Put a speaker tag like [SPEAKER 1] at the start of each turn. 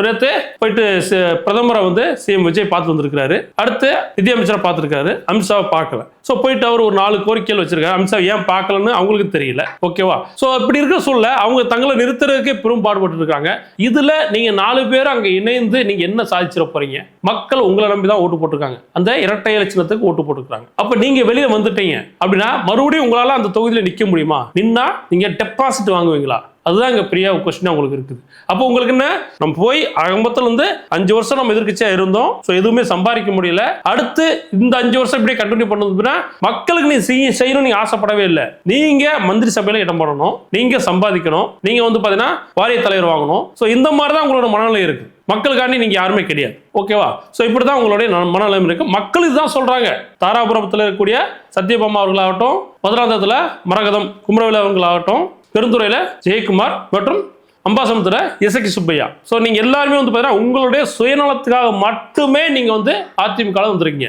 [SPEAKER 1] நேற்று போயிட்டு பிரதமரை வந்து சிஎம் விஜய் பார்த்து வந்திருக்காரு. அடுத்து நிதியமைச்சரை பார்த்திருக்காரு, அமித்ஷாவை பார்க்கல. ஸோ போயிட்டு அவர் ஒரு 4 கோரிக்கைகள் வச்சிருக்காரு. அமித்ஷா ஏன் பார்க்கலன்னு அவங்களுக்கு தெரியல. ஓகேவா? ஸோ இப்படி இருக்க சொல்ல அவங்க தங்களை நிறுத்துறதுக்கே பெரும் பாடுபட்டு இருக்காங்க. இதுல நீங்க 4 பேர் அங்க இணைந்து நீங்க என்ன சாதிச்சிட போறீங்க? மக்கள் உங்களை நம்பி தான் ஓட்டு போட்டிருக்காங்க. அந்த இரட்டை இலட்சணத்துக்கு ஓட்டு போட்டுருக்காங்க. அப்ப நீங்க வெளியே வந்துட்டீங்க அப்படின்னா மறுபடியும் உங்களால அந்த தொகுதியில நிக்க முடியுமா? நின்னா நீங்க டெபாசிட் வாங்குவீங்களா? அதுதான் இங்க பெரிய கொஸ்டின் உங்களுக்கு இருக்குது. அப்போ உங்களுக்கு என்ன, நம்ம போய் ஆரம்பத்துல இருந்து 5 வருஷம் நம்ம எதிர்க்கட்சியா இருந்தோம், சோ எதுவுமே சம்பாதிக்க முடியல. அடுத்து இந்த 5 வருஷம் இப்படியே கண்டினியூ பண்ணதுன்னா மக்களுக்கு நீ செய்யணும் நீங்க ஆசைப்படவே இல்லை. நீங்க மந்திரி சபையில இடம் பெறணும், நீங்க சம்பாதிக்கணும், நீங்க வந்து பாத்தீங்கன்னா வாரிய தலைவர் வாங்கணும். சோ இந்த மாதிரி தான் உங்களோட மனநிலை இருக்கு. மக்களுக்காண்டி நீங்க யாருமே கிடையாது. ஓகேவா? சோ இப்படிதான் உங்களுடைய மனநிலைமை இருக்கு. மக்கள் இதுதான் சொல்றாங்க. தாராபுரத்தில் இருக்கக்கூடிய சத்யபாமா அவர்களாகட்டும், மதுராந்தகத்துல மரகதம் குமரவேல் அவர்களாகட்டும், பெருந்துறையில ஜெயக்குமார் மற்றும் அம்பாசமுத்திர இசக்கி சுப்பையா. ஸோ நீங்க எல்லாருமே வந்து பாத்தீங்கன்னா உங்களுடைய சுயநலத்துக்காக மட்டுமே நீங்க வந்து அதிமுக வந்திருக்கீங்க.